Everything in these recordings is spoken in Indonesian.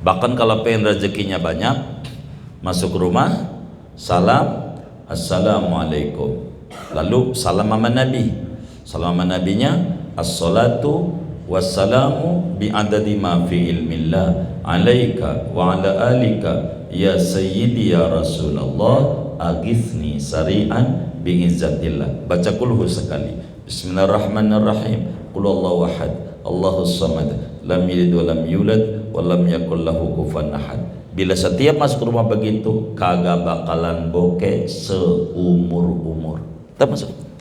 Bahkan kalau pengen rezekinya banyak, masuk rumah, salam, assalamualaikum. Lalu salam sama Nabi. Salam sama Nabinya, assalatu wassalamu bi'adadi ma fi ilmillah alaika wa ala alika ya sayyidi ya Rasulullah aghithni sari'an bi'izzatillah. Baca kulhu sekali. Bismillahirrahmanirrahim. Qul Allahu ahad, Allahus samad, lam yalid wa lam yulad wa lam yakul lahu kufuwan ahad. Bila setiap masuk rumah begitu, kagak bakalan bokeh seumur-umur. Kita masuk.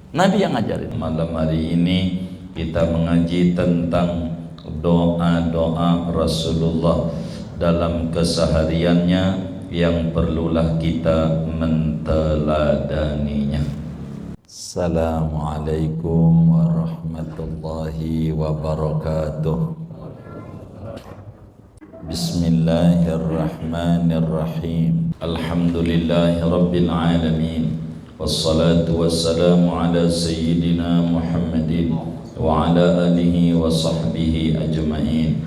Nabi yang ngajarin. Malam hari ini kita mengaji tentang doa-doa Rasulullah dalam kesehariannya yang perlulah kita menteladaninya. Assalamualaikum warahmatullahi wabarakatuh. Bismillahirrahmanirrahim. Alhamdulillahi rabbil alamin. Wassalatu wassalamu ala sayyidina Muhammadin wa ala alihi wa sahbihi ajma'in.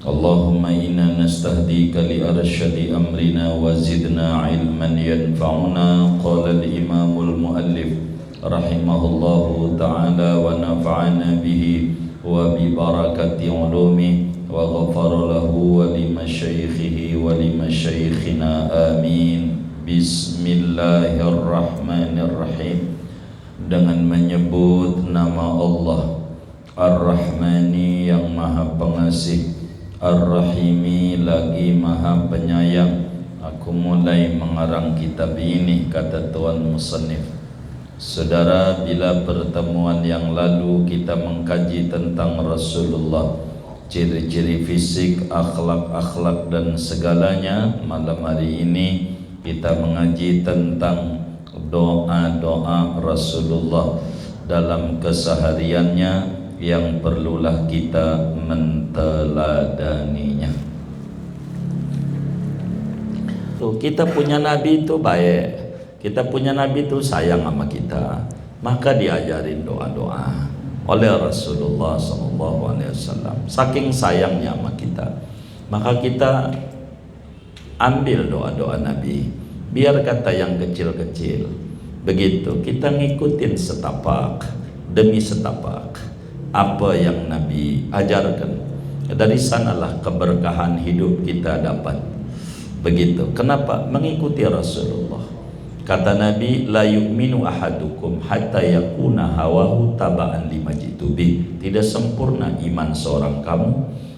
Allahumma inna nastahdika li arsyadi amrina wa zidna ilman yanfa'una. Qala al-imamul muallif rahimahullahu ta'ala wa nafa'ana bihi wa bi barakati ulumi wa ghafara lahu wa li masyaikhihi wa li masyaikhina amin. Bismillahirrahmanirrahim. Dengan menyebut nama Allah Ar-Rahmani yang maha pengasih, Ar-Rahimi lagi maha penyayang. Aku mulai mengarang kitab ini, kata Tuan Musannif. Saudara, bila pertemuan yang lalu kita mengkaji tentang Rasulullah, ciri-ciri fisik, akhlak-akhlak dan segalanya, malam hari ini kita mengaji tentang doa-doa Rasulullah dalam kesehariannya yang perlulah kita menteladaninya. Tuh, kita punya Nabi itu baik, kita punya Nabi itu sayang sama kita, maka diajarin doa-doa oleh Rasulullah SAW. Saking sayangnya sama kita, maka kita ambil doa-doa Nabi, biar kata yang kecil-kecil. Begitu kita ngikutin setapak demi setapak apa yang Nabi ajarkan. Dari sanalah keberkahan hidup kita dapat. Begitu. Kenapa? Mengikuti Rasulullah. Kata Nabi, la yu'minu ahadukum hatta yakuna hawahu taba'an lima jitu bih. Tidak sempurna iman seorang kamu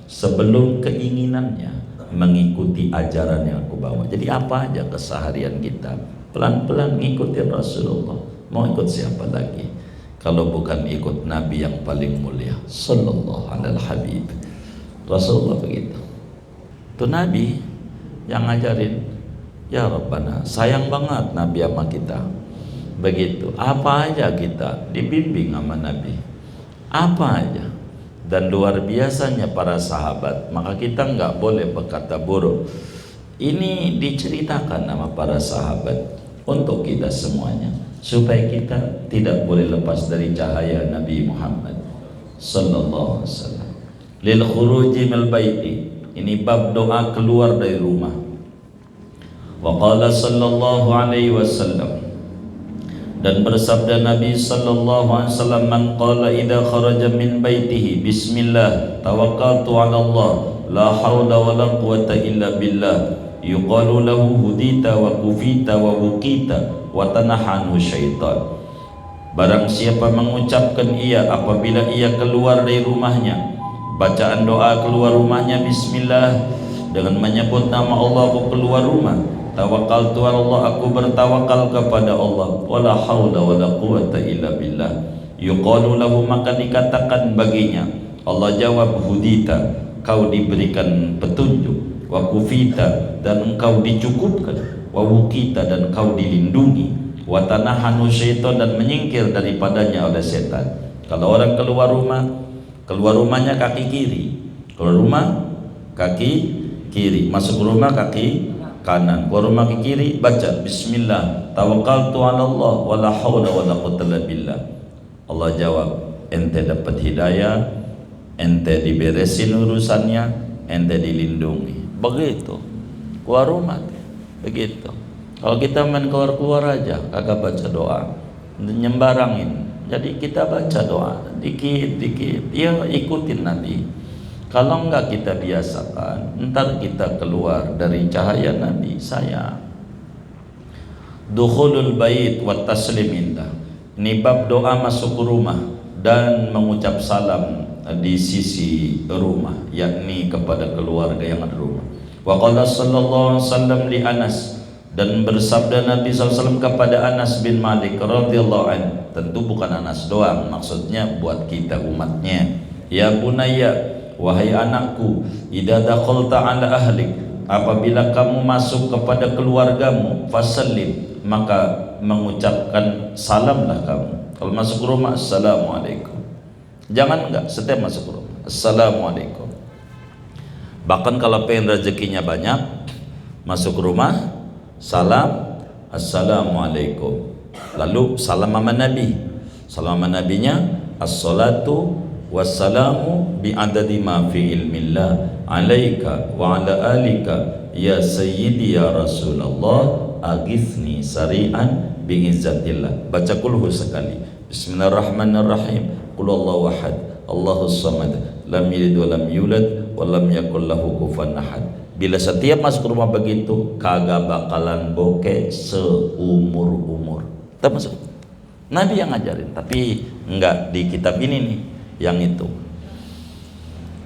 sebelum keinginannya mengikuti ajaran yang aku bawa. Jadi apa aja keseharian kita, pelan-pelan ngikutin Rasulullah. Mau ikut siapa lagi kalau bukan ikut Nabi yang paling mulia sallallahu alaihi habib. Rasulullah begitu. Itu Nabi yang ngajarin. Ya Rabbana, sayang banget Nabi sama kita. Begitu. Apa aja kita dibimbing sama Nabi. Apa aja. Dan luar biasanya para sahabat, maka kita nggak boleh berkata buruk. Ini diceritakan sama para sahabat untuk kita semuanya, supaya kita tidak boleh lepas dari cahaya Nabi Muhammad sallallahu alaihi wasallam. Lil khuruji minal baiti, ini bab doa keluar dari rumah. Wa qala sallallahu alaihi wasallam, dan bersabda Nabi sallallahu alaihi wasallam, man qala idza kharaja min baitihi bismillah tawakkaltu 'ala Allah la haula wala quwwata illa billah yuqalu lahu hudita wa kufita wa wuqita wa tanahanu syaitan. Barang siapa mengucapkan ia apabila ia keluar dari rumahnya, bacaan doa keluar rumahnya bismillah, dengan menyebut nama Allah aku keluar rumah, tawakkaltu 'ala Allah, aku bertawakal kepada Allah, wala haula wala quwwata illa billah. Yuqalu lahu, maka dikatakan baginya, Allah jawab, hudita, kau diberikan petunjuk, wa kufita, dan engkau dicukupkan, wa wukita, dan kau dilindungi, wa tanahanu syaitan, dan menyingkir daripadanya oleh setan. Kalau orang keluar rumahnya kaki kiri, keluar rumah kaki kiri, masuk rumah kaki kanan, keluar rumah ke kiri, baca bismillah tawakkaltu 'ala Allah wala haula wala quwwata illa billah. Allah jawab, ente dapat hidayah, ente diberesin urusannya, ente dilindungi. Begitu keluar rumah begitu. Kalau kita main keluar aja kagak baca doa, nyembarangin. Jadi kita baca doa dikit ya, ikutin Nabi. Kalau enggak kita biasakan, ntar kita keluar dari cahaya Nabi. Saya dukhulul bait wa taslim indah. Ini bab doa masuk rumah dan mengucap salam di sisi rumah, yakni kepada keluarga yang ada rumah. Wa qala sallallahu alaihi wasallam li Anas, dan bersabda Nabi SAW kepada Anas bin Malik radhiyallahu anhu, tentu bukan Anas doang, maksudnya buat kita umatnya. Ya bunayya, wahai anakku, idza dakhalta ala ahlik, apabila kamu masuk kepada keluargamu, fasallim, maka mengucapkan salamlah kamu. Kalau masuk rumah, assalamualaikum. Jangan enggak, setiap masuk rumah assalamualaikum. Bahkan kalau pengen rezekinya banyak, masuk rumah salam assalamualaikum, lalu salam sama Nabi. Salam sama Nabinya as-salatu wassalamu bi'adadi ma fi ilmillah alaika wa ala alika ya sayyidi ya Rasulullah aghithni sari'an bi'izzatillah. Baca kulhu sekali. Bismillahirrahmanirrahim. Qul huwallahu ahad, Allahus samad, lam yalid wa lam yulad wa lam yakul lahu kufuwan ahad. Bila setiap masuk rumah begitu, kagak bakalan bokeh seumur-umur. Kita masuk. Nabi yang ngajarin, tapi enggak di kitab ini nih, yang itu.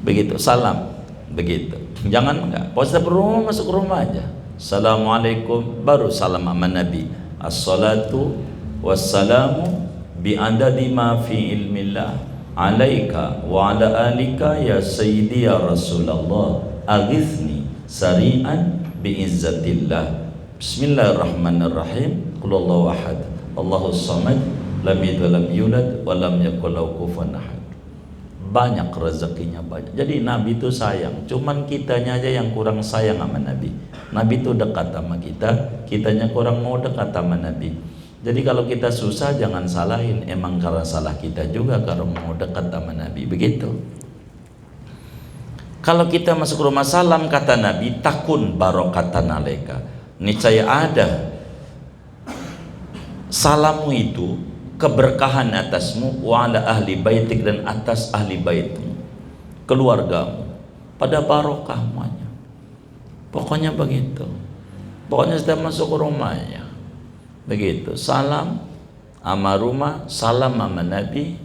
Begitu, salam. Begitu. Jangan enggak. Pas setiap rumah masuk rumah aja. Assalamualaikum, baru salam sama Nabi. As-salatu wassalamu bi'adadi ma fi ilmillah alaika wa ala alika ya sayyidi ya Rasulullah aghithni sari'an bi'izzatillah. Bismillahirrahmanirrahim. Qul huwallahu ahad, Allahus samad, lam yalid wa lam yulad wa lam yakul lahu kufuwan ahad. Banyak rezekinya banyak. Jadi Nabi itu sayang, cuman kitanya aja yang kurang sayang sama Nabi. Nabi itu dekat sama kita, kitanya kurang mau dekat sama Nabi. Jadi kalau kita susah jangan salahin, emang karena salah kita juga kalau mau dekat sama Nabi. Begitu. Kalau kita masuk rumah salam, kata Nabi, takun barokatan alaika, niscaya ada salammu itu keberkahan atasmu, wa ala ahli baitik, dan atas ahli baitmu, keluargamu, pada barokah semuanya. Pokoknya begitu. Pokoknya setiap masuk rumahnya begitu, salam sama rumah, salam sama Nabi,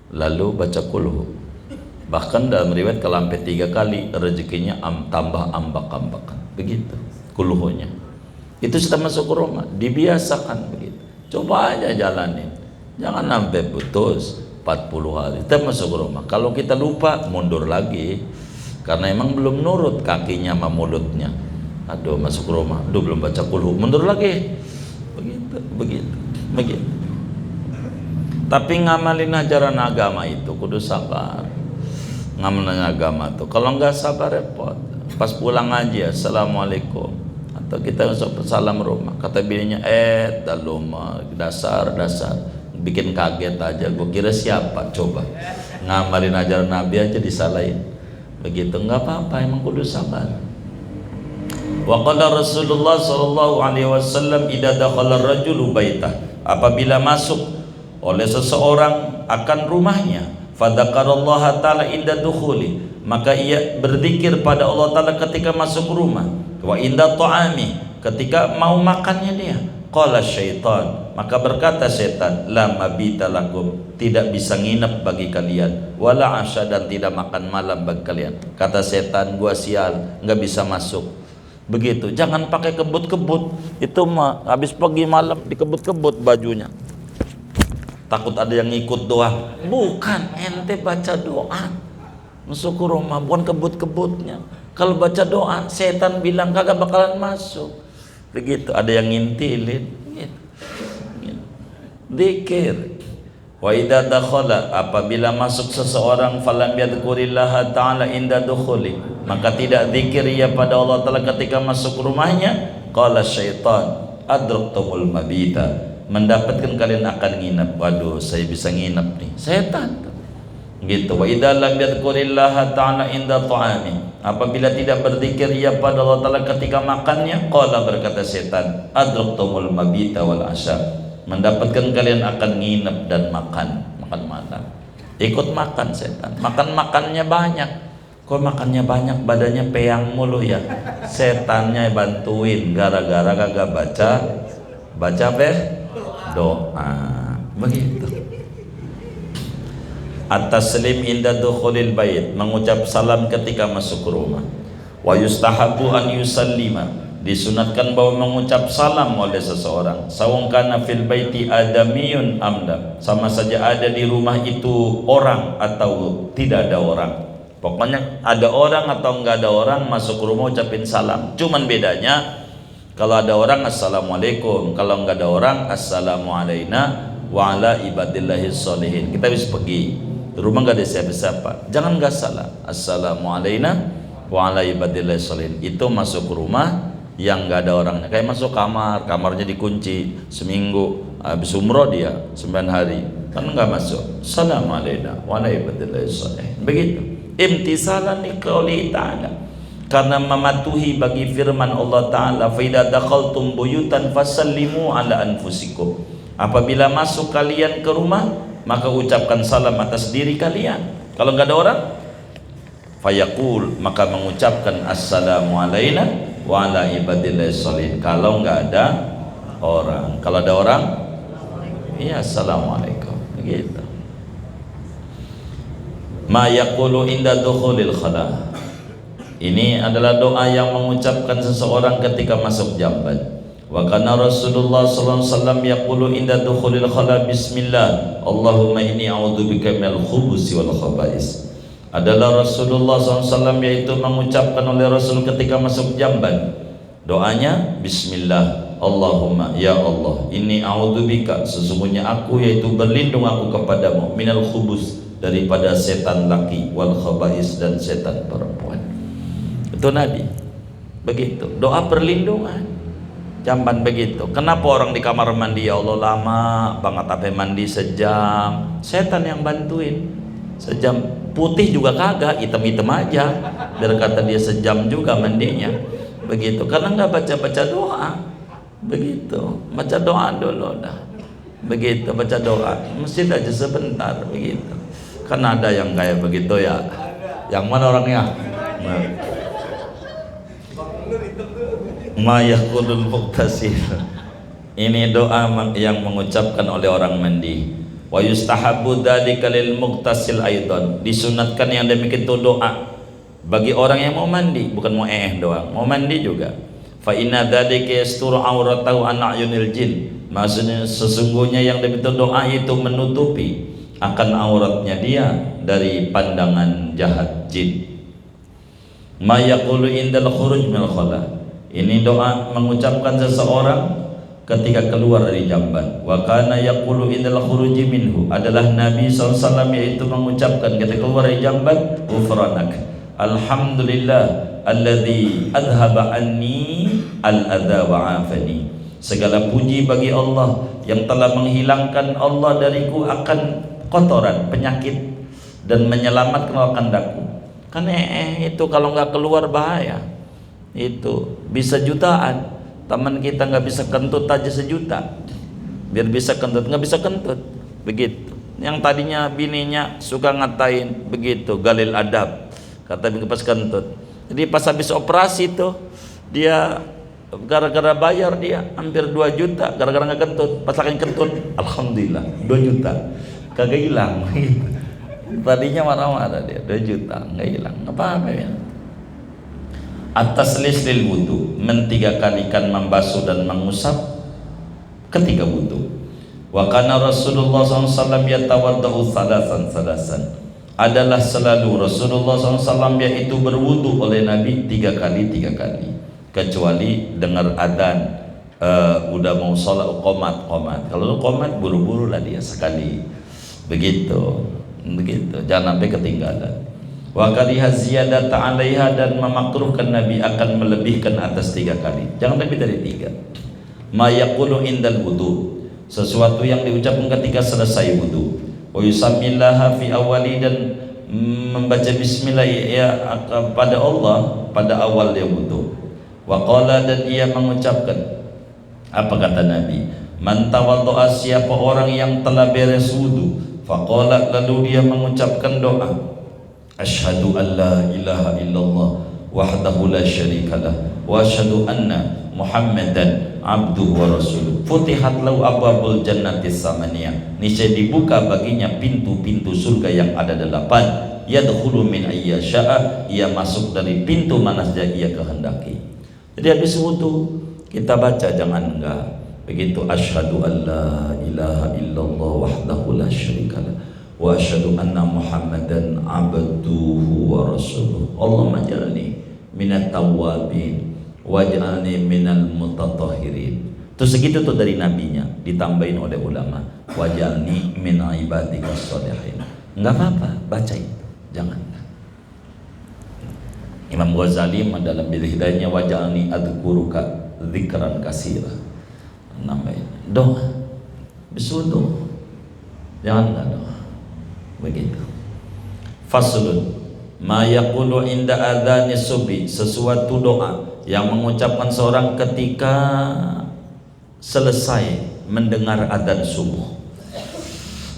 lalu baca kulhu. Bahkan dalam riwayat kalau sampai 3 kali rezekinya tambah ambak-ambakan. Begitu kulhunya. Itu sudah masuk ke rumah, dibiasakan begitu. Coba aja jalanin. Jangan sampai putus 40 hari. Kita masuk ke rumah. Kalau kita lupa, mundur lagi. Karena emang belum nurut kakinya sama mulutnya. Aduh, masuk ke rumah. Aduh, belum baca kulhu. Mundur lagi. Begitu. Tapi ngamalin ajaran agama itu kudu sabar. Ngamalin agama tuh kalau nggak sabar repot. Pas pulang aja assalamualaikum, atau kita salam rumah, kata bininya dasar bikin kaget aja. Gue kira siapa coba ngamalin ajaran Nabi aja disalahin begitu. Nggak apa-apa, emang kudu sabar. Wa qala Rasulullah sallallahu alaihi wasallam idza dakhala ar-rajulu baitah, apabila masuk oleh seseorang akan rumahnya, fadzakarallaha ta'ala inda dukhuli, maka ia berzikir pada Allah Ta'ala ketika masuk rumah, wa inda ta'ami, ketika mau makannya dia, qala syaitan, maka berkata setan, la mabita lakum, tidak bisa nginep bagi kalian, wala asya, dan tidak makan malam bagi kalian. Kata setan, gua sial, nggak bisa masuk. Begitu, jangan pakai kebut-kebut, itu mah habis pagi malam dikebut-kebut bajunya, takut ada yang ngikut doang. Bukan, ente baca doa masuk ke rumah, bukan kebut-kebutnya. Kalau baca doa, setan bilang kagak bakalan masuk. Begitu, ada yang ngintilin gitu. Dzikir. Wa idza dakhala, apabila masuk seseorang, falam yadhkurillaha ta'ala inda dukhuli, maka tidak zikir ia pada Allah Ta'ala ketika masuk rumahnya, qala syaitan adraktumul mabita, mendapatkan kalian akan nginep. Waduh, saya bisa nginep nih. Setan. gitu. Wa idza lam yadhkurillaha ta'ala inda ta'ami, apabila tidak berzikir ia pada Allah Ta'ala ketika makannya, qala, berkata setan, adraktumul mabita wal asya, mendapatkan kalian akan nginep dan makan malam. Ikut makan setan, makannya banyak. Kok makannya banyak, badannya peyang mulu ya? Setannya bantuin gara-gara kagak baca doa. Begitu. At-taslim inda dukhulil bait, mengucap salam ketika masuk rumah. Wa yustahabu an yusallima, disunatkan bahwa mengucap salam oleh seseorang, sawung kana fil baiti adamiyun amda, sama saja ada di rumah itu orang atau tidak ada orang. Pokoknya ada orang atau enggak ada orang, masuk rumah ucapin salam. Cuman bedanya kalau ada orang assalamualaikum, kalau enggak ada orang assalamu alaina wa ala ibadillahis sholihin. Kita bisa pergi, rumah enggak ada siapa-siapa, jangan enggak salah, assalamu alaina wa ala ibadillahis sholihin. Itu masuk rumah yang enggak ada orangnya, kayak masuk kamarnya dikunci seminggu, habis umroh dia 9 hari kan enggak masuk, assalamu alaina wa ala ibadillahis sholihin. Begitu. Imtisalan liqauli ta'ala, karena mematuhi bagi firman Allah Ta'ala, fa idza dakhaltum buyutan fasallimu ala anfusikum, apabila masuk kalian ke rumah maka ucapkan salam atas diri kalian. Kalau enggak ada orang, fayaqul, maka mengucapkan assalamu alaina wa ala ibadillahis sholihin. Kalau enggak ada orang, kalau ada orang, ya assalamualaikum. Begitu. Ma yaqulu inda dukhulil khala, ini adalah doa yang mengucapkan seseorang ketika masuk jamban. Wa kana Rasulullah sallallahu alaihi wasallam yaqulu inda dukhulil khala bismillah Allahumma inni a'udzubika minal khubusi wal khaba'is. Adalah Rasulullah SAW, yaitu mengucapkan oleh Rasul ketika masuk jamban, doanya bismillah Allahumma, ya Allah, inni a'udzubika, sesungguhnya aku, yaitu berlindung aku kepadamu, minal khubus, daripada setan laki, wal khaba'is, dan setan perempuan. Itu Nabi begitu, doa perlindungan jamban begitu. Kenapa orang di kamar mandi, ya Allah lama banget sampai mandi sejam, setan yang bantuin sejam, putih juga kagak, hitam-hitam aja, biar kata dia sejam juga mandinya. Begitu, karena nggak baca doa. Begitu, baca doa dulu dah. Begitu, baca doa, masjid aja sebentar. Begitu, kan ada yang kayak begitu ya. Yang mana orangnya? Ma yaqulul muqtasir, ini doa yang mengucapkan oleh orang mandi. Wa yustahabbu dzalika lil muqtasil aidan, disunatkan yang demikian itu doa bagi orang yang mau mandi, bukan mau doang, mau mandi juga. Fa inna dzalika yasturu auratahu an ayunil jin, maksudnya sesungguhnya yang demikian doa itu menutupi akan auratnya dia dari pandangan jahat jin. Ma yaqulu indal khuruj minal khala, ini doa mengucapkan seseorang ketika keluar dari jamban. Wa kana yaqulu indal khuruji minhu, adalah Nabi SAW yaitu mengucapkan ketika keluar dari jamban, ghufranak alhamdulillah alladzi adhaba anni al-adza wa afani, segala puji bagi Allah yang telah menghilangkan Allah dariku akan kotoran, penyakit, dan menyelamatkan akan daku. Kan itu kalau nggak keluar bahaya, itu bisa jutaan. Teman kita nggak bisa kentut aja 1 juta, biar bisa kentut, nggak bisa kentut. Begitu, yang tadinya bininya suka ngatain begitu, galil adab, kata bini pas kentut. Jadi pas habis operasi tuh dia gara-gara bayar dia hampir 2 juta gara-gara nggak kentut. Pas lagi kentut, alhamdulillah 2 juta kagak hilang. Tadinya marah-marah dia 2 juta nggak hilang, nggak apa-apa ya. Atas lil wudu, 3 kalikan membasuh dan mengusap ketika wudu. Wa kana Rasulullah SAW yatawaddau salasan, adalah selalu Rasulullah SAW yaitu berwudu oleh Nabi 3 kali, kecuali dengar adzan, udah mau sholat qomat. Kalau qomat buru-buru lah dia sekali, begitu, jangan sampai ketinggalan. Wa kariha ziyadata 'alaiha, dan memakruhkan Nabi akan melebihkan atas 3 kali, jangan lebih dari 3. Ma yaqulu indal wudu, sesuatu yang diucapkan ketika selesai wudu. Wa yusammillaha fi awwali, dan membaca bismillah ya pada Allah pada awal dia wudu. Wa qala, dan ia mengucapkan, apa kata Nabi, man tawaddo'a, siapa orang yang telah beres wudu, faqala, lalu dia mengucapkan doa, asyhadu an la ilaha illallah wahdahu la syarikalah wa asyhadu anna Muhammadan abduhu wa rasuluh, futihat lahu abwabul jannati samaniyah, niscaya dibuka baginya pintu-pintu surga yang ada 8, yadkhulu min ayya sya'a, ia masuk dari pintu mana saja ia kehendaki. Jadi habis wudu kita baca, jangan enggak begitu, asyhadu an la ilaha illallah wahdahu la syarikalah wa asyhadu anna Muhammadan abduhu wa rasuluh, Allahumma jalni minat tawwabin waj'alni minal mutatahhirin. Terus segitu tuh dari nabinya, ditambahin oleh ulama, waj'alni min ibadikas sholihin. Enggak apa-apa, baca itu, jangan. Imam Ghazali dalam Bidayahnya, waj'alni adzuruka dzikran katsira. Namanya doa bersudu, jangan enggak doa begitu. Faslun ma yaqulu inda adzani subhi, sesuatu doa yang mengucapkan seorang ketika selesai mendengar adzan subuh.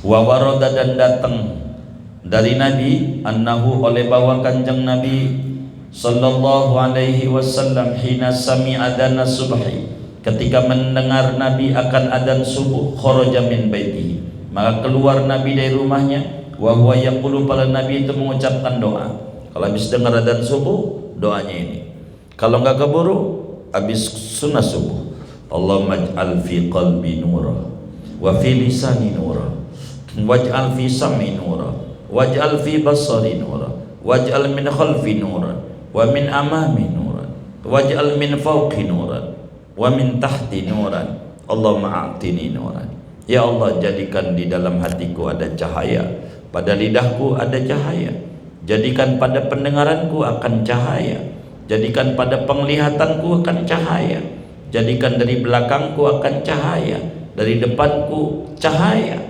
Wa warada, dan datang dari Nabi, annahu, oleh bahwa kanjeng Nabi sallallahu alaihi wasallam, hina sami'a adzan subhi, ketika mendengar Nabi akan adzan subuh, kharaja min baitihi, maka keluar Nabi dari rumahnya, wa huwa yaqulu, pada Nabi itu mengucapkan doa. Kalau habis dengar adzan subuh, doanya ini. Kalau enggak keburu habis sunnah subuh, Allahumma ij'al fi qalbi nura wa fi lisani nura waj'al fi sam'i nura waj'al fi basari nura waj'al min khalfi nura wa min amami nuran waj'al min fawqi nuran wa min tahti nuran Allahumma a'tini nuran. Ya Allah, jadikan di dalam hatiku ada cahaya, pada lidahku ada cahaya, jadikan pada pendengaranku akan cahaya, jadikan pada penglihatanku akan cahaya, jadikan dari belakangku akan cahaya, dari depanku cahaya,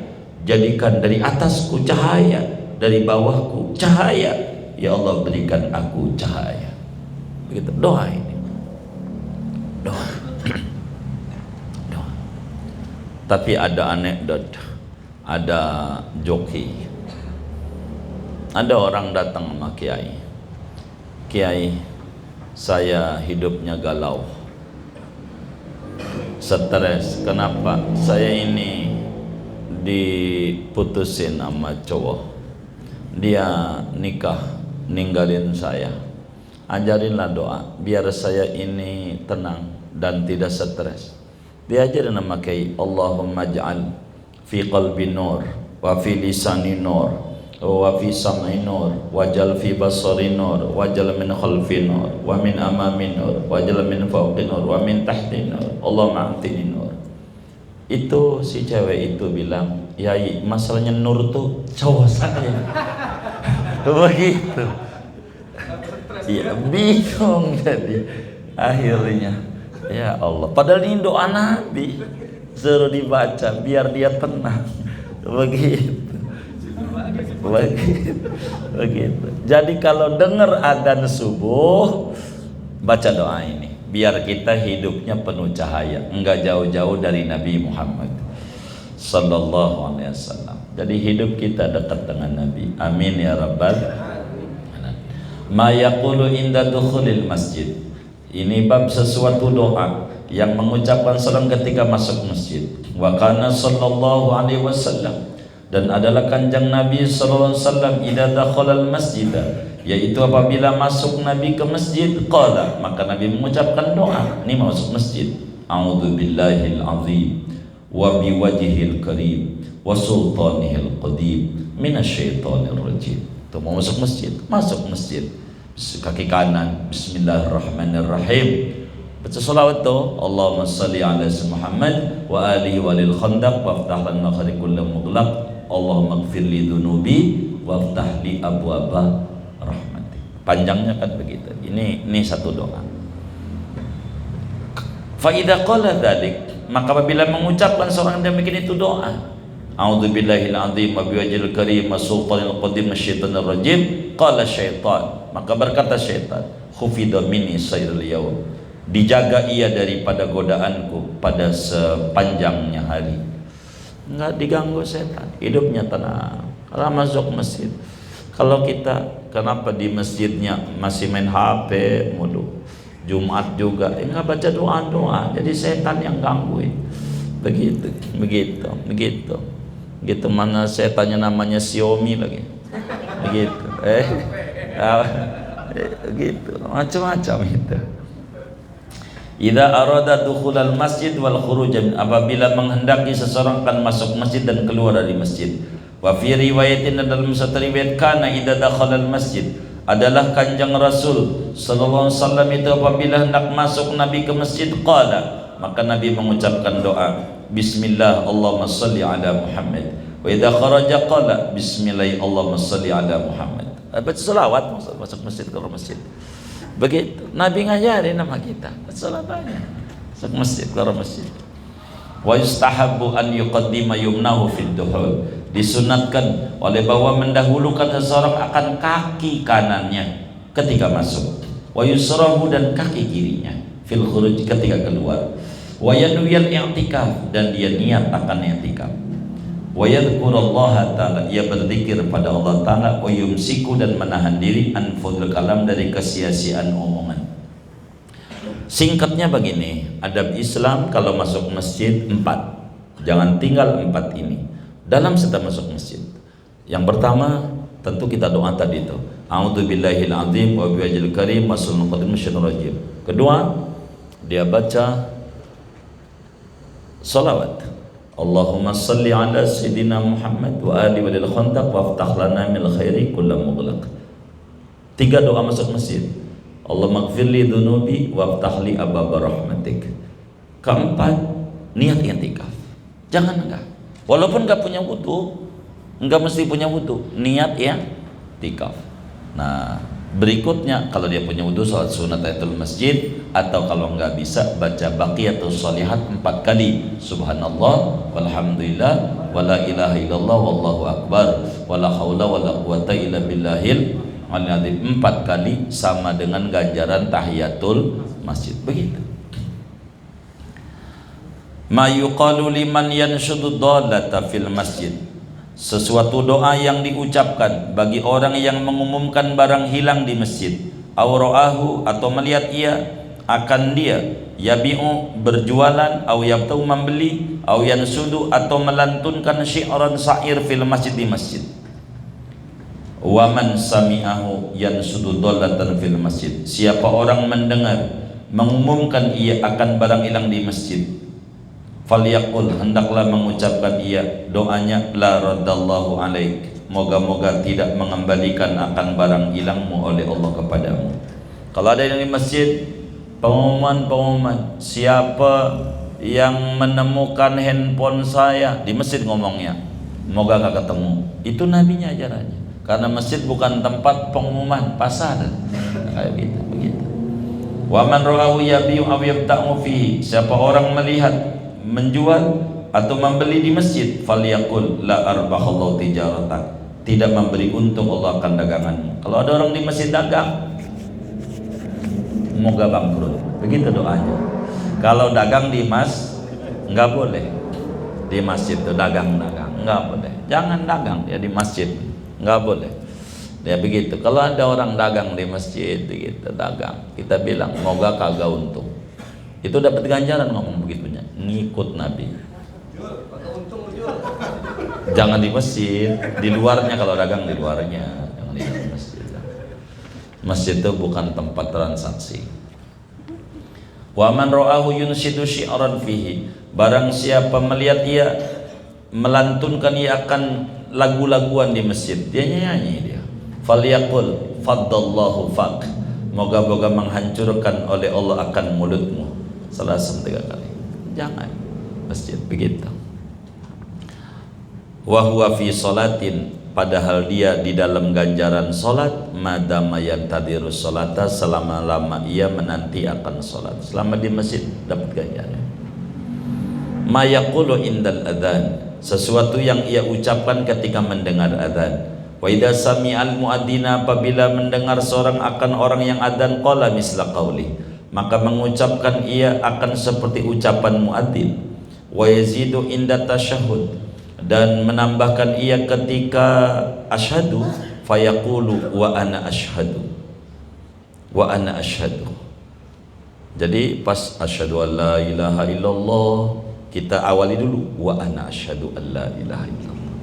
jadikan dari atasku cahaya, dari bawahku cahaya. Ya Allah, berikan aku cahaya. Begitu doa ini. Doa. Doa. Tapi ada anekdot, ada joki. Ada orang datang sama kiai. Kiai, saya hidupnya galau, stres. Kenapa? Saya ini diputusin sama cowok, dia nikah ninggalin saya. Ajarinlah doa biar saya ini tenang dan tidak stres. Diajarin nama kiai, Allahumma ij'al fi qalbi nur wa fi lisani nur wa fi sam'i nur waj'al fi basari nur waj'al min khalfi nur wa min amami nur waj'al min fawqi nur wa min tahti nur Allahumma a'tini nur. Itu si cewek itu bilang, yai, masalahnya nur tuh cowok saya. Begitu. Ya bingung jadi akhirnya. Ya Allah, padahal ini doa Nabi, suruh dibaca biar dia tenang. Begitu. Begitu. Jadi kalau dengar adzan subuh, baca doa ini biar kita hidupnya penuh cahaya, enggak jauh-jauh dari Nabi Muhammad sallallahu alaihi wasallam. Jadi hidup kita dekat dengan Nabi. Amin ya rabbal alamin. Ma yaqulu inda dukhulil masjid. Ini bab sesuatu doa yang mengucapkan seorang ketika masuk masjid. Wa kana sallallahu alaihi wasallam, dan adalah kanjeng Nabi sallallahu alaihi wasallam, idza dakhalal masjid, yaitu apabila masuk Nabi ke masjid, qala, maka Nabi mengucapkan doa. Ini masuk masjid, a'udzu billahil azim wa biwajhil karim wa sultanihil qadim minasyaitonir rajim. Itu mau masuk masjid, kaki kanan bismillahirrahmanirrahim, baca salawat tuh, Allahumma shalli ala Muhammad wa alihi walil khandaq waftah lana makhrij kulli mughlaq Allahumma ighfir li dhunubi waftah li abwaba rahmatik. Panjangnya kan begitu. Ini satu doa. Fa idza qala dzalik, maka apabila mengucapkan seorang demikian itu doa, a'udzubillahil azim wa biwajhil karim wa sultanil qadim masyaitanir rajim. Qala syaitan, maka berkata syaitan, khufidha minni sairil yaum, dijaga ia daripada godaanku pada sepanjangnya hari. Enggak diganggu setan, hidupnya tenang. Kalau masuk masjid, kalau kita kenapa di masjidnya masih main HP mulu, Jumat juga enggak baca doa-doa, jadi setan yang gangguin. Begitu mana setannya namanya Xiaomi lagi. Begitu. Begitu, macam-macam itu. Idza arada dukhulal masjid wal khuruj, apabila menghendaki seseorang akan masuk masjid dan keluar dari masjid. Wa fi riwayatin, dalam satu riwayat, kana idza dakhalal masjid, adalah Kanjeng Rasul sallallahu alaihi wasallam itu apabila hendak masuk Nabi ke masjid, qala, maka Nabi mengucapkan doa, bismillah Allahumma shalli ala Muhammad. Wa idza kharaja qala bismillah Allahumma shalli ala Muhammad. Baca selawat masuk masjid, keluar masjid. Begitu Nabi ngajarin nama kita salatannya masuk masjid, keluar masjid. Wa yustahabbu an yuqaddima yumnahu fid duhul, disunatkan oleh bahwa mendahulukan seseorang akan kaki kanannya ketika masuk. Wa yusrahu, dan kaki kirinya fil khuruj, ketika keluar. Wa yanwiyal i'tikaf, dan dia niat akan i'tikaf. Wa yadhkurullaha ta'ala, ia berzikir pada Allah Ta'ala. Wa yumsiku, dan menahan diri an fudul kalam, dari kesia-siaan omongan. Singkatnya begini, adab Islam kalau masuk masjid 4, jangan tinggal 4 ini dalam setiap masuk masjid. Yang pertama tentu kita doa tadi itu, a'udzubillahil azim wa biwajhil karim wa sultanil qadim masyaitanir rajim. Kedua, dia baca salawat, Allahumma salli ala sayyidina Muhammad wa ali walil khandaq wa aftah lana min khairi kullam mughlaq. 3 doa masuk masjid, Allahumma ighfirli dhunubi wa aftah li ababa rahmatik. Keempat, niat i'tikaf. Jangan enggak, walaupun enggak punya wudu, enggak mesti punya wudu, niat i'tikaf. Nah, berikutnya kalau dia punya wudu, salat sunat tahiyatul masjid, atau kalau enggak bisa baca baqiyatus shalihat 4 kali, subhanallah walhamdulillah wala ilaha illallah wallahu akbar wala haula wala quwata illa billahil aliyil 4 kali, sama dengan ganjaran tahiyatul masjid. Begitu. Ma yuqalu liman yanshudu dhalata fil masjid, sesuatu doa yang diucapkan bagi orang yang mengumumkan barang hilang di masjid. Aura'ahu, atau melihat ia akan dia, yabi'u, berjualan, au yabtau, membeli, au yansudu, atau melantunkan syi'ran syair fil masjid, di masjid. Wa man sami'ahu yansudu dhalatan fil masjid, siapa orang mendengar mengumumkan ia akan barang hilang di masjid, falyaqul, hendaklah mengucapkan ia doanya, la raddallahu alaik, moga-moga tidak mengembalikan akan barang hilangmu oleh Allah kepadamu. Kalau ada yang di masjid, pengumuman siapa yang menemukan handphone saya di masjid, ngomongnya moga gak ketemu. Itu nabinya ajarannya, karena masjid bukan tempat pengumuman pasar kayak gitu. Begitu. Wa man ra'ahu yabi'u aw yabta'u fihi, siapa orang melihat menjual atau membeli di masjid, falyaqul la arbahallahu tijaratak, tidak memberi untung Allah akan daganganmu. Kalau ada orang di masjid dagang, moga bangkrut. Begitu doanya. Kalau dagang di nggak boleh di masjid itu dagang nggak boleh. Jangan dagang ya di masjid, nggak boleh. Ya begitu. Kalau ada orang dagang di masjid begitu dagang, kita bilang moga kagak untung. Itu dapat ganjaran ngomong begitunya, ngikut Nabi. Jangan di masjid, di luarnya. Kalau dagang di luarnya, jangan di masjid. Masjid itu bukan tempat transaksi. Wa man ra'ahu yunshidu syi'ran fihi, barang siapa melihat ia melantunkan ia akan lagu-laguan di masjid, dia nyanyi dia. Falyaqul faddallahu fak, moga-moga menghancurkan oleh Allah akan mulutmu. Salasam 3 kali. Jangan masjid begitu. Wa huwa fi salatin, padahal dia di dalam ganjaran salat, madama yantadirus salata, selama-lama ia menanti akan salat. Selama di masjid dapat ganjaran. Ma yaqulu indal adzan, sesuatu yang ia ucapkan ketika mendengar adzan. Wa idza sami'al muadzina, apabila mendengar seorang akan orang yang adzan, qala misla qauli, maka mengucapkan ia akan seperti ucapan muadzin. Wa yazidu inda tasyahhud, dan menambahkan ia ketika asyhadu, fayaqulu wa ana asyhadu, wa ana asyhadu. Jadi pas asyhadu an la ilaha illallah, kita awali dulu wa ana asyhadu an la ilaha illallah.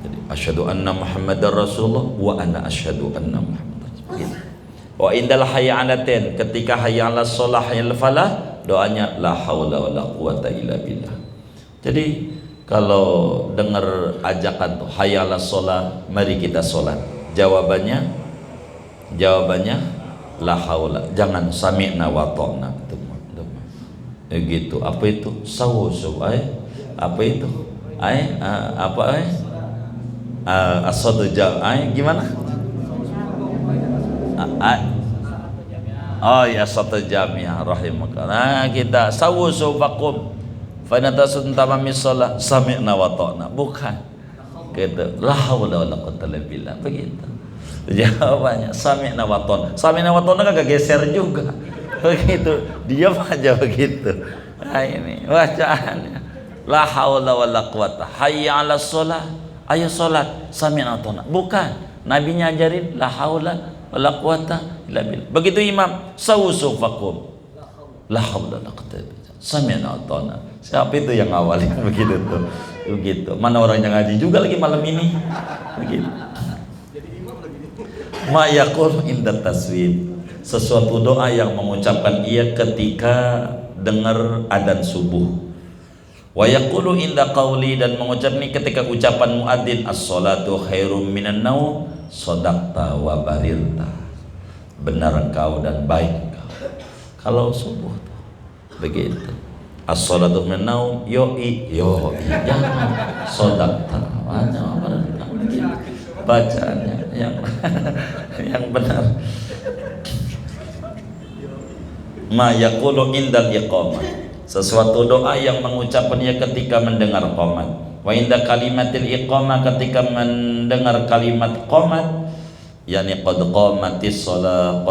Jadi asyhadu anna Muhammadar Rasulullah wa ana asyhadu anna Muhammadar Rasulullah. Wa indal hayya 'alatin, ketika hayya 'alas shalah hayya 'alal falah, doanya la haula wala quwata illa billah. Jadi kalau dengar ajakan tuh hayya 'alas shalah, mari kita salat, jawabannya la haula, jangan sami'na wa ta'na. Gitu. Apa itu? Sawusu apa itu? Asadu gimana? Oh ya, satu jamiah rahimakallah. Kita sawusu faqum fa natasun tamami shalah sami'na wa ta'na. Bukan. Gitu. La haula wala quwwata illa billah. Begitu. Jawabannya sami'na wa ta'na. Sami'na wa ta'na kagak geser juga. Begitu. Diam aja begitu. Nah ini bacaannya. La haula wala quwwata. Hayya 'alas shalah. Ayo salat, sami'na wa ta'na. Bukan. Nabi ngajarin la haula wala quwwata illa billah. Begitu imam sawusu faqum. La haula wala quwwata illa billah. Sami'na wa ta'na. Siapa itu yang awalnya begitu tuh? Begitu. Mana orang yang ngaji juga lagi malam ini? Begitu. Ma yaqul inda taswib, sesuatu doa yang mengucapkan ia ketika dengar adzan subuh. Wa yaqulu inda qauli, dan mengucap ini ketika ucapan muadzin as-salatu khairum minan naum, shadaqta wa barirta, benar engkau dan baik engkau. Kalau subuh tuh begitu. As-salatu minan naum, yoi jangan shadaqta, bacaannya yang benar. Ma yaqulu indal iqamah, sesuatu doa yang mengucapkannya ketika mendengar qomat. Wa inda kalimatil iqamah, ketika mendengar kalimat qomat, yakni qad qamatis shalah,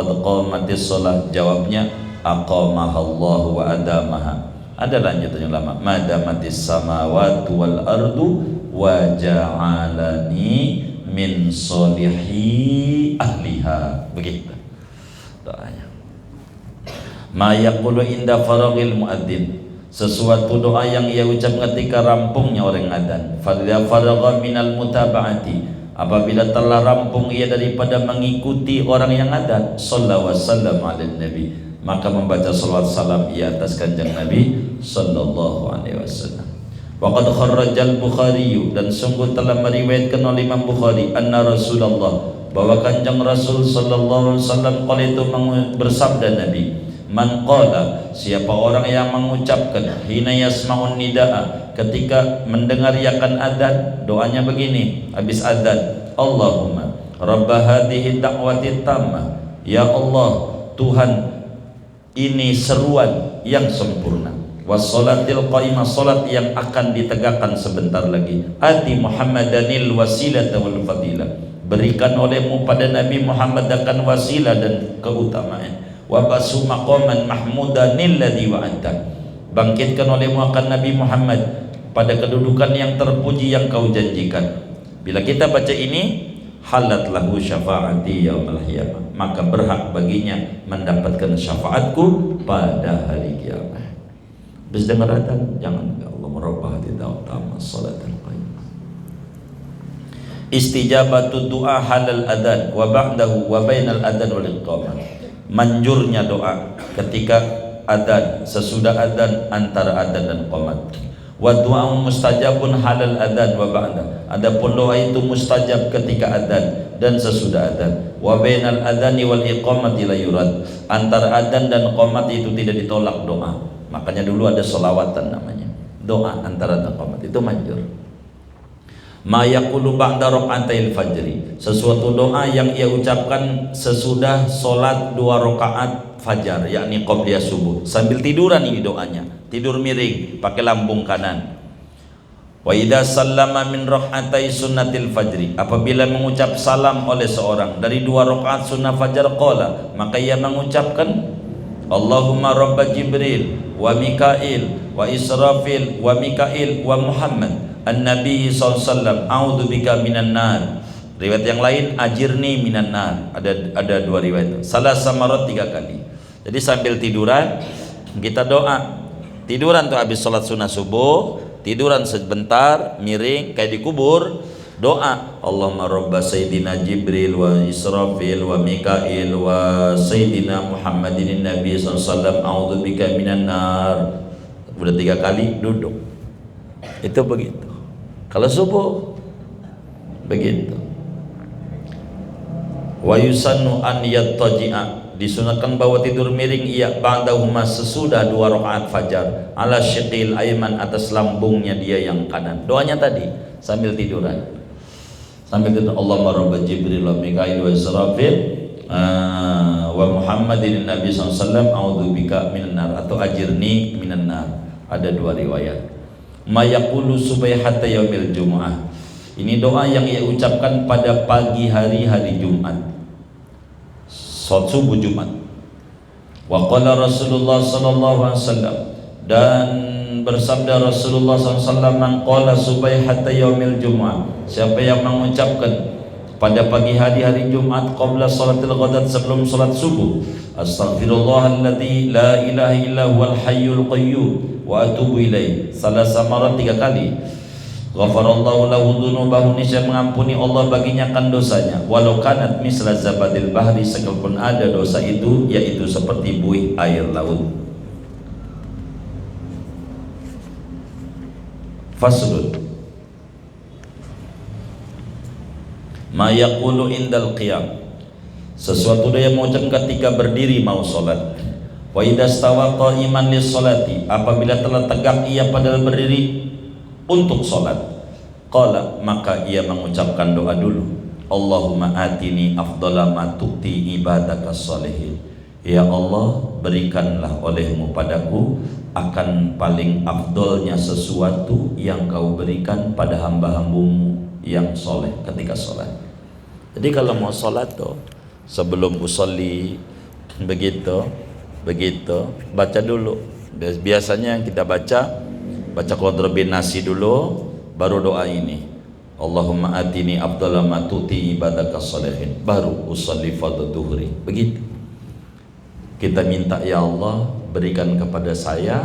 jawabnya aqamahallahu wa adamaha. Ada lanjutannya lama, madamatis samawati wal ardu wa ja'alani min solihi ahliha. Begitu doanya. Ma yaqulu inda faragil muadzin, sesuatu doa yang ia ucap ketika rampungnya orang adzan. Fadza faragha minal mutaba'ati, apabila telah rampung ia daripada mengikuti orang yang adzan, sallallahu wasallam ala nabi, maka membaca salawat salam ia atas kanjeng Nabi sallallahu alaihi wasallam. Waqad kharrajal Bukhari, dan sungguh telah meriwayatkan oleh Imam Bukhari, anna Rasulullah, bahwa kanjeng Rasul sallallahu alaihi wasallam qala itu bersabda Nabi, man qala, siapa orang yang mengucapkan hina yasma'un nidaa, ketika mendengar yakan adzan, doanya begini habis adzan, Allahumma rabba hadhihi da'wati tammah, ya Allah Tuhan ini seruan yang sempurna, wassalatil qaimah, salat yang akan ditegakkan sebentar lagi, ati Muhammadanil wasilata wal fadilah, berikan olehmu pada Nabi Muhammad akan wasilah dan keutamaan, wa basu maqaman mahmudanil ladzi wa'adta, bangkitkan olehmu akan Nabi Muhammad pada kedudukan yang terpuji yang kau janjikan. Bila kita baca ini, halat lahu syafaati yaumil qiyamah, maka berhak baginya mendapatkan syafaatku pada hari kiamat. Bis dengar adzan, jangan ya Allah rabbah tidak utama salatul qaimah. Istijabatu du'a halal adzan wa ba'dahu wa bainal adzan wal iqamah, manjurnya doa ketika adzan, sesudah adzan, antara adzan dan qomat. Wa du'a mustajabun halal adzan wa ba'da, adapun doa itu mustajab ketika adzan dan sesudah adzan. Wa bainal adzani wal iqamati la yurad, antara adzan dan qomat itu tidak ditolak doa. Makanya dulu ada selawatan namanya, doa antara adzan dan qomat itu manjur. Ma yaqulu ba'da raka'atil fajri, sesuatu doa yang ia ucapkan sesudah solat 2 rakaat fajar, yakni qobliyah subuh, sambil tiduran ini doanya, tidur miring pakai lambung kanan. Wa idza sallama min rak'atai sunnatil fajri, apabila mengucap salam oleh seorang dari 2 rakaat sunnah fajar, qala, maka ia mengucapkan Allahumma rabba Jibril wa Mikail wa Israfil wa Mikail wa Muhammad an-nabi sallallahu alaihi wasallam a'udzu bika minan nar. Riwayat yang lain ajirni minan nar. Ada 2 riwayat. Salah samarat 3 kali. Jadi sambil tiduran kita doa. Tiduran tuh habis sholat sunnah subuh, tiduran sebentar, miring kayak di kubur, doa Allahumma rabba sayyidina Jibril wa Israfil wa Mikail wa sayyidina Muhammadin nabi sallallahu alaihi wasallam a'udzu bika minan nar. Udah 3 kali duduk. Itu begitu. Kalau subuh begitu. Wa yusannu an yattaji'a, disunatkan bahwa tidur miring ia ba'dahuma sesudah 2 rakaat fajar, ala syiqil ayman, atas lambungnya dia yang kanan. Doanya tadi sambil tiduran. Sambil tidur Allahumma rabba Jibril wa Mikail wa Israfil wa Muhammadin nabi sallallahu alaihi wasallam a'udzu bika minan nar, atau ajirni minan nar. Ada 2 riwayat. Ma yaqulu subhata yaumil jumu'ah. Ini doa yang ia ucapkan pada pagi hari Jumat, salat subuh Jumat. Wa qala Rasulullah sallallahu alaihi wasallam, dan bersabda Rasulullah SAW, man qala subhata yaumil jumu'ah, siapa yang mengucapkan pada pagi hari Jumat qabla salatil ghadat, sebelum salat subuh, astaghfirullahalladzi la ilaha illa huwal hayyul qayyum wa atubu ilaih, salasa marat 3 kali, ghafarallahu lahu dzunubahu, niscaya mengampuni Allah baginya kan dosanya, walau kanat misla zabadil bahri, sekalipun ada dosa itu yaitu seperti buih air laut. Faslun ma yaqulu indal qiyam, sesuatu dia mengucapkan ketika berdiri mau salat. Wa idza stawa qa'iman lis salati, apabila telah tegak ia pada berdiri untuk salat, qala, maka ia mengucapkan doa dulu, Allahumma atini afdhala ma tu'ti ibadakas sholihin, ya Allah, berikanlah olehmu padaku akan paling afdolnya sesuatu yang kau berikan pada hamba-hambamu yang soleh ketika sholat. Jadi kalau mau sholat tuh sebelum usolli begitu baca dulu. Biasanya yang kita baca qul rabbin nasi dulu, baru doa ini, Allahumma atini afdhala ma tu'ti ibadakas sholihin, baru usolli fardhu dhuhri. Begitu kita minta, ya Allah, berikan kepada saya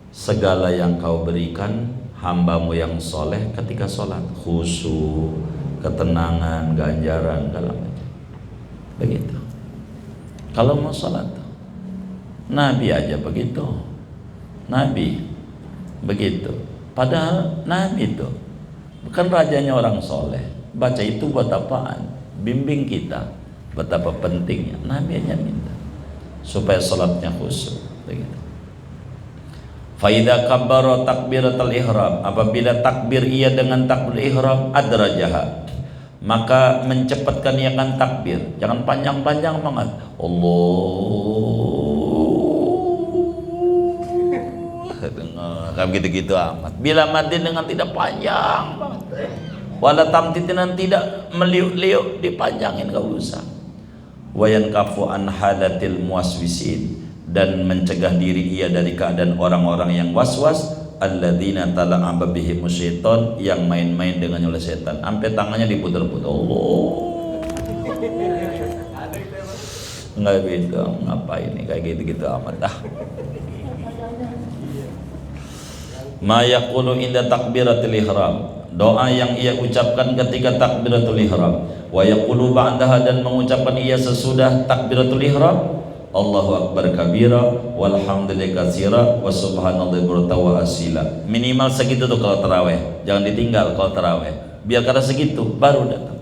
segala yang kau berikan hambamu yang soleh ketika sholat, khusyuk, ketenangan, ganjaran, segala macam. Begitu kalau mau sholat. Nabi aja begitu, Nabi begitu. Padahal Nabi itu bukan rajanya orang soleh. Baca itu buat apaan? Bimbing kita betapa pentingnya. Nabi aja minta supaya salatnya khusyuk. Begitu. Fa idza kabbara takbiratul ihram, apabila takbir ia dengan takbir ihram, adrajaha, maka mencepatkan ia akan takbir, jangan panjang-panjang banget. Allah gitu-gitu amat. Bila madin dengan tidak panjang banget. Wala tamtitin, tidak meliuk-liuk, dipanjangin, enggak usah. Wayan kafu an halatil muwaswisin, dan mencegah diri ia dari keadaan orang-orang yang waswas, alladzina tala'aba bihim syaitan, yang main-main dengan oleh setan, sampai tangannya diputar-putar. Allah enggak gitu, ngapain ini kayak gitu-gitu amat dah. Ma yaqulu inda takbiratul ihram, doa yang ia ucapkan ketika takbiratul ihram. Wa yaqulu ba'daha, dan mengucapkan ia sesudah takbiratul ihram, Allahu akbar kabira walhamdulillahi katsira wa subhanallahi bukratan wa asila. Minimal segitu tuh kalau tarawih, jangan ditinggal kalau tarawih. Biar kada segitu baru datang.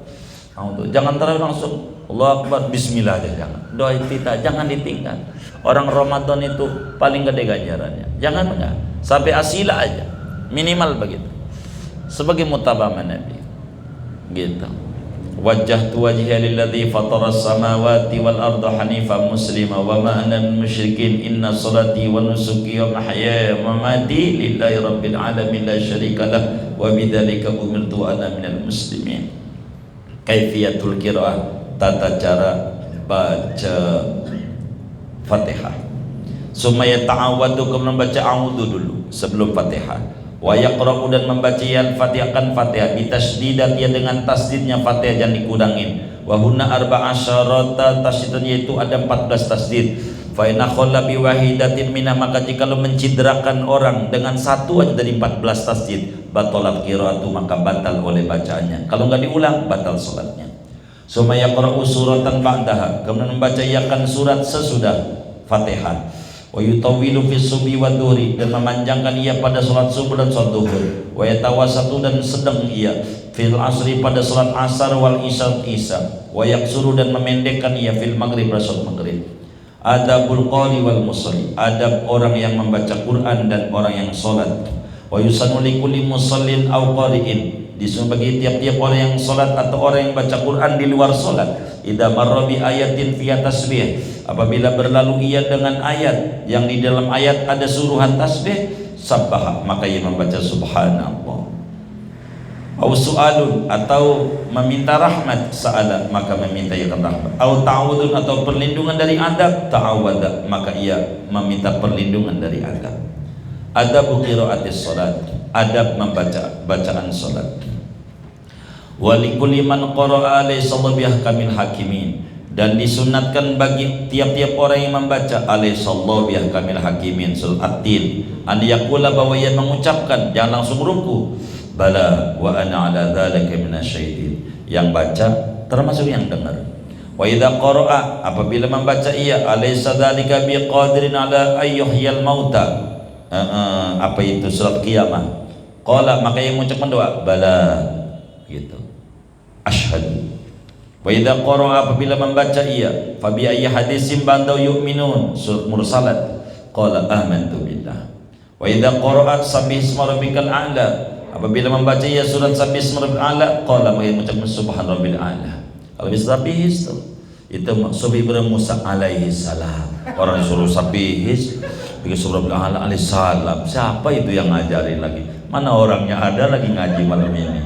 Jangan tarawih langsung Allahu akbar bismillah aja, jangan. Doa kita jangan ditinggal. Orang Ramadan itu paling gede ganjarannya. Jangan enggak, sampai asila aja. Minimal begitu. Sebagai mutaba'ah Nabi. Gitu. Wajjahtu wajhiya lilladzi fataras samawati wal arda hanifan muslima wa ma ana minal musyrikin inna salati wa nusuki wa mahyaya wa mamati lillahi rabbil alamin la syarika lah wa bidzalika umirtu ana minal muslimin. Kaifiyatul qiraah, tata cara baca Fatihah. Sumaya ta'awadu, kemudian baca a'udzu dulu sebelum Fatihah. Wa yaqra'u, dan membaca al-Fatihah kan Fatihah bitasdidat, ya dengan tasdidnya Fatihah jangan dikurangin. Wa hunna arba'asyarata tasdidan, yaitu ada 14 tasdid. Fa inna khalla bi wahidatin minha, maka jika lo mencidrakan orang dengan satu aja dari 14 tasdid, batalat qiraatu, maka batal oleh bacaannya. Kalau enggak diulang batal salatnya. Summa yaqra'u suratan ba'daha, kemudian membaca yakan surat sesudah Fatihah. Wa yutawwilu fi subhi wa dhuhri, dan memanjangkan ia pada salat subuh dan salat zuhur. Wa yatawassatu, dan sedang ia fil asri pada salat asar wal isya. Wa yaksuru, dan memendekkan ia fil maghrib pada salat maghrib. Adabul qari wal musalli, adab orang yang membaca Quran dan orang yang salat. Wa yusannu likulli musallin aw qari'in, disuruh bagi tiap-tiap orang yang salat atau orang yang baca Quran di luar salat, idza marra bi ayatin fi tasbih, apabila berlalu ia dengan ayat yang di dalam ayat ada suruhan tasbih, sabbaha, maka ia membaca subhanallah. Au su'alun, atau meminta rahmat, sa'ala, maka meminta rahmat. Au ta'awudun, atau perlindungan dari adab, ta'awada, maka ia meminta perlindungan dari adab. Adab qiraatis salat, adab membaca bacaan salat. Wa likulli man qara'a laysa bi ahkamil hakimin, dan disunatkan bagi tiap-tiap orang yang membaca alaihissallahu bi ahkamil hakimin surat At-Tin, an yaqula, bahwa ia mengucapkan, jangan langsung ruku, bala wa ana ala dzalika minasyaitin, yang baca termasuk yang dengar. Wa idza qara'a, apabila membaca ia alaysa dzalika biqadirin ala ayyuhyal mauta, apa itu surat Qiyamah, qala, maka yang mengucapkan doa bala, gitu, asyhadu. Wa idza qara'a, apabila membaca ia fa bi ayyi hadisin ba'da yu'minun surat Mursalat, qala amantu billah. Wa idza qara'a sabbih isma rabbikal a'la, apabila membaca ia surat sabbih isma rabbikal a'la, qala, maka mengucapkan subhan rabbil a'la. Kalau bisa sabihis itu maksud Ibrahim Musa alaihi salam, orang disuruh sabihis bikin surah rabbil a'la alaihi salam. Siapa itu yang ngajarin lagi? Mana orangnya ada lagi ngaji malam ini?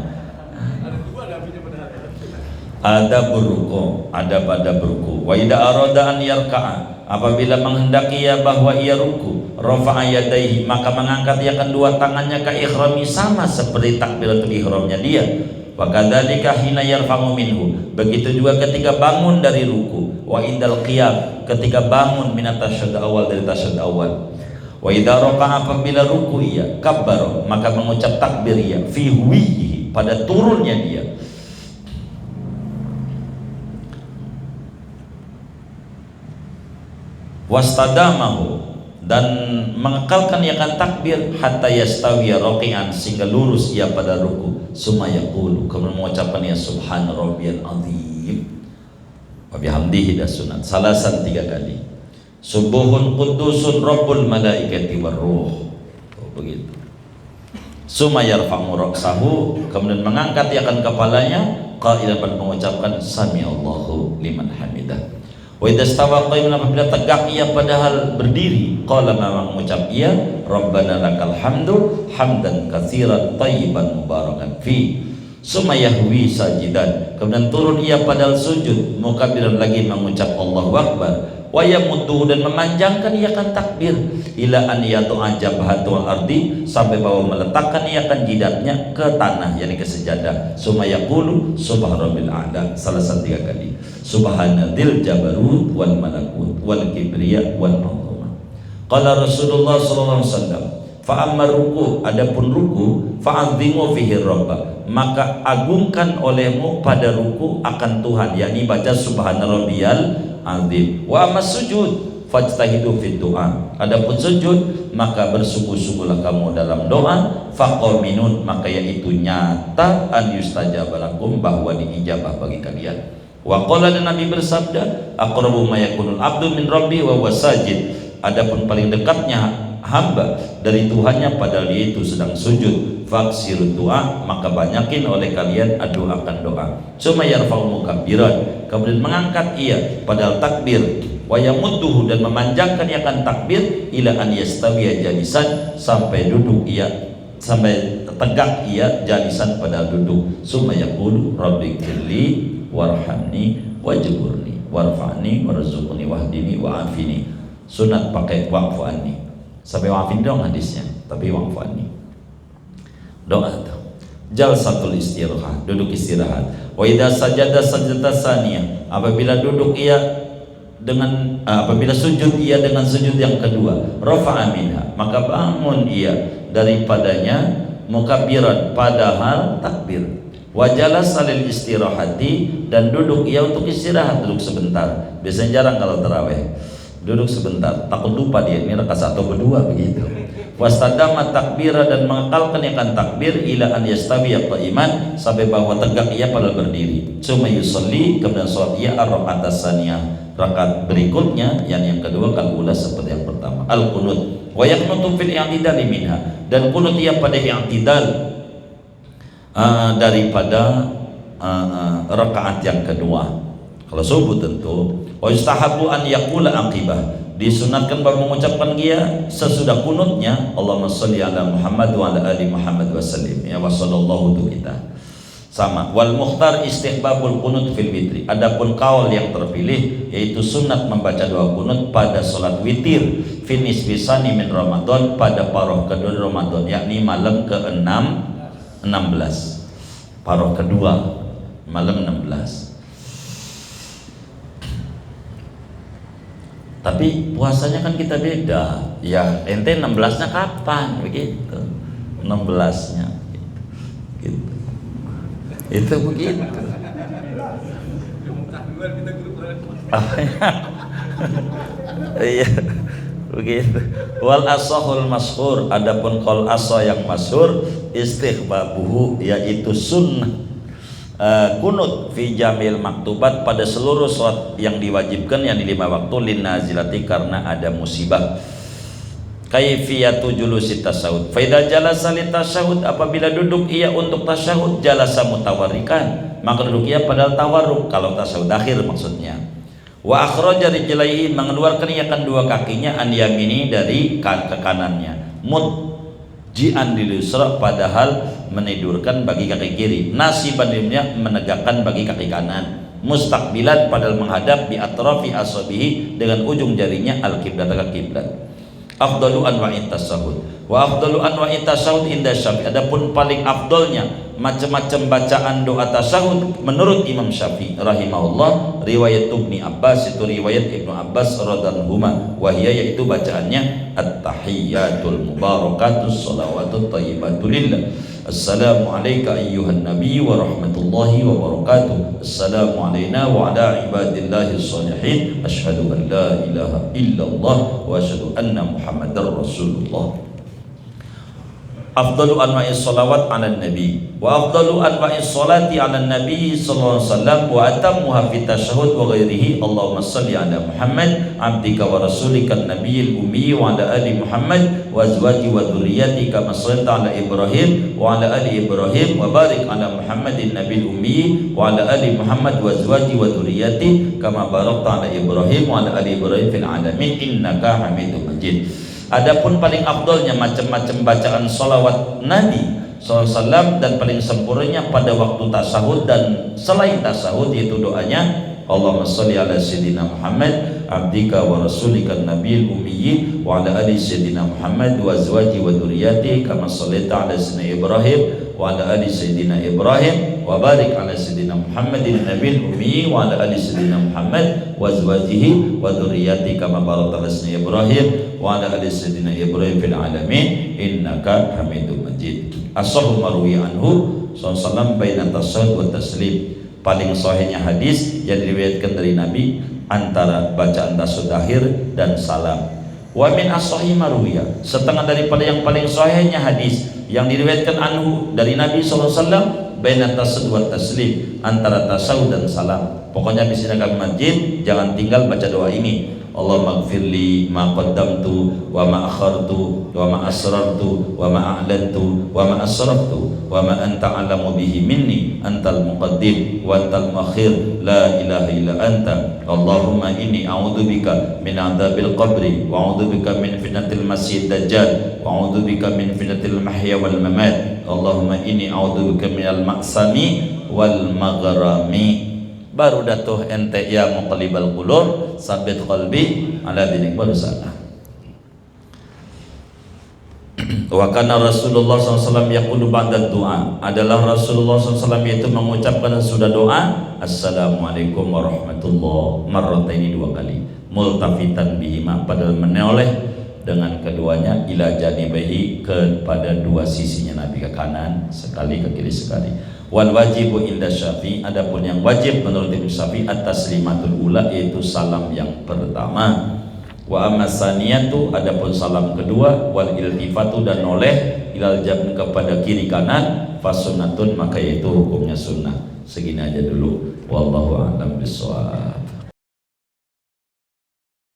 Ada beruku, ada pada beruku. Wa idza arada an yarka'a, apabila menghendaki ia bahwa ia ruku, rafa'a yadayhi, maka mengangkat ia kedua tangannya ka ikhrami, sama seperti takbiratul ihramnya dia. Wa kadzalika hina yarfa'u minhu, begitu juga ketika bangun dari ruku. Wa indal qiyam, ketika bangun minat tasyahud awal, dari tasyahud awal. Wa idza raka'a, apabila ruku ia, kabbar, maka mengucap takbir ia fi huwihi, pada turunnya dia. Wastadamahu, dan mengekalkan ia akan takbir hatta yastawiya raqi'an, sehingga lurus ia pada ruku. Summa yaqulu, kemudian mengucapkan ya subhana rabbiyal azim wa bihamdihi, dan sunat salasan 3 kali. Subuhun qudusun rabbul malaikati war ruh, begitu. Summa yarfa'u ra'sahu, kemudian mengangkat ia akan kepalanya, qailan, mengucapkan sami Allahu liman hamidah. Wa idza stawa qa'iman, apabila tegak ia padahal berdiri, qala, memang mengucap ia rabbana lakal hamdu hamdan katsiran thayyiban mubarakan fi. Summa yahwi sajidan, kemudian turun ia padahal sujud, mukabbiran, lagi mengucap Allahu akbar. Wa yamuddu, dan memanjangkan ia akan takbir, ila an yatu'a jabhatul ardi, sampai bahwa meletakkan ia akan jidatnya ke tanah, yakni ke sejadah. Summa yaqulu subhana rabbil a'la, salasan 3 kali. Subhanadzil jabarut wal malakut wal kibriya wal azamah. Qala Rasulullah sallallahu alaihi wasallam, fa amma ruku, adapun ruku, fa'adzimu fihi rabba, maka agungkan olehmu pada ruku akan Tuhan, yakni baca subhana rabbiyal azim. Wa amma sujud fajtahidu fid du'a, adapun sujud maka bersungguh-sungguhlah kamu dalam doa. Faqaminun, maka yaitu nyata an yustajaba lakum, bahwa diijabah bagi kalian. Wa qala, dan Nabi bersabda, aqrabu ma yakunul abdu min rabbi wa huwa sajid, adapun paling dekatnya hamba dari Tuhannya padahal dia itu sedang sujud. Faksiru doa, maka banyakin oleh kalian doakan doa. Summa yarfa'u mukabbiran, kemudian mengangkat ia padahal takbir, wa yamudduhu, dan memanjangkan ia akan takbir, ila an yastawiya jalisan, sampai duduk ia, sampai tegak ia jalisan padahal duduk. Summa yaqulu rabbighfirli warhamni wajburni warfa'ni warzuqni wahdini wa'afini. Sunat pakai wa'fu anni, sampai wa'afini dong hadisnya, tapi wa'fu anni doa tuh. Jalsatul istirahat, duduk istirahat. Wa idza sajada sajdatan saniyah, apabila duduk ia dengan apabila sujud ia dengan sujud yang kedua, rafa'a minha, maka bangun ia daripadanya mukabbiran, padahal takbir. Wa jalasa lil istirahati, dan duduk ia untuk istirahat, duduk sebentar. Biasanya jarang kalau tarawih, duduk sebentar, takut lupa dia ini rakaat atau berdua begitu. Wastadama takbira, dan mengekalkan akan takbir, ila an yastawiya qa'iman, sampai bahwa tegak ia pada berdiri. Summa yusalli, kemudian salat ia ar-rakaat tsaniyah, rakaat berikutnya yang kedua kal ula seperti yang pertama. Al-qunut wa yaqnutu fil i'tidal minha, dan qunut ia pada i'tidal daripada rakaat yang kedua. Kalau subuh tentu. Wa yustahabu an yaqula aqibah, disunatkan baru mengucapkan dia sesudah kunutnya, Allahumma sholli ala Muhammad wa ala ali Muhammad wa sallim, ya wa sallallahu tu kita sama. Wal mukhtar istihbabul qunut fil witri, adapun kaul yang terpilih yaitu sunat membaca doa kunut pada salat witir fi nisfi sani min Ramadan, pada paruh kedua Ramadan, yakni malam ke-6 16, paruh kedua malam 16. Tapi puasanya kan kita beda. Ya, ente 16-nya kapan begitu? 16-nya gitu. Itu begitu. Iya, begitu. Wal asahul masyhur, adapun qaul asah yang masyhur, istihbabuhu, yaitu sunnah kunut fi jamil maktubat, pada seluruh salat yang diwajibkan, yang di 5 waktu, lin nazilati, karena ada musibah. Kaifiyatu julusi tasyahud, fa idza jalasa li tasyahud, apabila duduk ia untuk tasyahud, jalasa mutawarrikan, maka duduk ia padahal tawarruk, kalau tasyahud akhir maksudnya. Wa akhraja rijlaihi, mengeluarkan ia kan dua kakinya, an yamini, dari ke kanannya, jian di yusra, padahal menidurkan bagi kaki kiri, nasiban, menegakkan bagi kaki kanan, mustaqbilan, padahal menghadap, bi atrafi asabihi, dengan ujung jarinya, al qiblat, ke kiblat. Afdalu anwa'i tasyahud, wa afdalu anwa'i tasyahud inda Syafi'i, adapun paling afdolnya macam-macam bacaan doa tasyahud menurut Imam Syafi'i rahimahullah, riwayat Ibnu Abbas, itu riwayat Ibnu Abbas radhiyallahu, wahia, yaitu bacaannya at-tahiyyatul mubarakatus shalawatut thayyibatu lillah, assalamu alayka ayyuhan nabiy wa rahmatullahi wa barakatuh, assalamu alayna wa ala ibadillahi sholihin, asyhadu an la ilaha illallah wa asyhadu anna muhammadar rasulullah. Afdalu anwa'i sholawat ala nabi, wa afdalu anwa'i sholati ala nabi sallallahu alaihi wasallam, wa atammuha fi tasyahud wa ghairihi, Allahumma shalli ala Muhammad abdika wa rasulika nabiyil ummi, wa ala ali Muhammad wa azwaji wa dzurriyyati kama shallaita ala Ibrahim wa ala ali Ibrahim, wa barik ala Muhammadin nabiyil ummi wa ala ali Muhammad wa azwaji wa dzurriyyati kama barakta ala Ibrahim wa ala ali Ibrahim fil alamin innaka Hamidum Majid. Adapun paling afdolnya macam-macam bacaan sholawat Nabi SAW, dan paling sempurnanya pada waktu tasahud dan selain tasahud, yaitu doanya Allahumma sholli ala sayyidina Muhammad abdika wa rasulika nabiyil ummi wa ala ali sayyidina Muhammad wa azwaji wa dzurriyyati kama shallaita ala sayyidina Ibrahim wa ala ali sayyidina Ibrahim, wa barik ala sayyidina Muhammadin nabiyil ummi wa ala ali sayyidina Muhammad wa azwajihi wa dzurriyyati kama barakta ala sayyidina Ibrahim wa ala ali sayyidina Ibrahim fil alamin innaka Hamidum Majid. As-sahih marwi anhu sallallahu baina tasyahud wa taslim, paling sahihnya hadis yang diriwayatkan dari Nabi antara bacaan tasyahud akhir dan salam. Wa min as-sahih marwiya, setengah daripada yang paling sahihnya hadis yang diriwayatkan anhu dari Nabi SAW, baina tasyahud wa taslim, antara tasyahud dan salam. Pokoknya di sini kami masjid jangan tinggal baca doa ini. Allahumma ighfirli ma qaddamtu wa ma akhartu wa ma asrartu wa ma a'lantu wa ma asraftu wa ma anta a'lamu bihi minni antal muqaddim wa antal muakhir la ilaha illa anta. Allahumma inni a'udzubika min adzabil qabri wa a'udzubika min fitnatil masih dajjal wa a'udzubika min fitnatil mahya wal mamat. Allahumma inni a'udzubika minal ma'sami wal maghrami. Baru datuh ente ya muqallibal qulub sabit qalbi ala dinik, baru sana. Wa kana Rasulullah SAW yaqulu ba'da du'a, adalah Rasulullah SAW itu mengucapkan sudah doa assalamualaikum warahmatullahi marrataini, 2 kali, multafitan bihima, padahal menoleh dengan keduanya, ila janibihi, kepada 2 sisinya Nabi, ke kanan sekali, ke kiri sekali. Wal wajibu inda Syafi'i, adapun yang wajib menurut Imam Syafi'i at-taslimatul ula, yaitu salam yang pertama. Wa amma saniyatu, adapun salam kedua, wal iltifatu, dan noleh ilal jabn, kepada kiri kanan, fasunnatun, maka yaitu hukumnya sunnah. Segini aja dulu, wallahu a'lam bishawab.